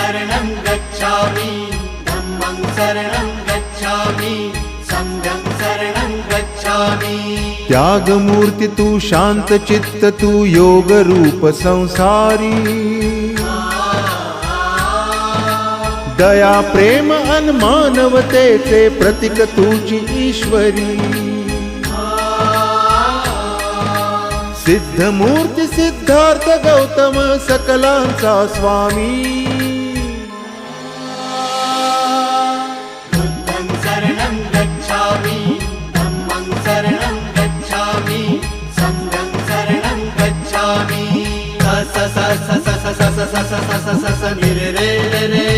शरणं गच्छामि धम्मं शरणं गच्छामि संघं शरणं गच्छामि। त्यागमूर्ती तू शांत चित्त तू योग रूप संसारी दया प्रेम अन मानवतेचे प्रतीक तुझी ईश्वरी सिद्धमूर्ती सिद्धार्थ गौतम सकलांचा स्वामी बुद्धं शरणं गच्छामि धम्मं शरणं गच्छामि संघं शरणं गच्छामि। स स स स स स स स स स स स नि रे रे रे रे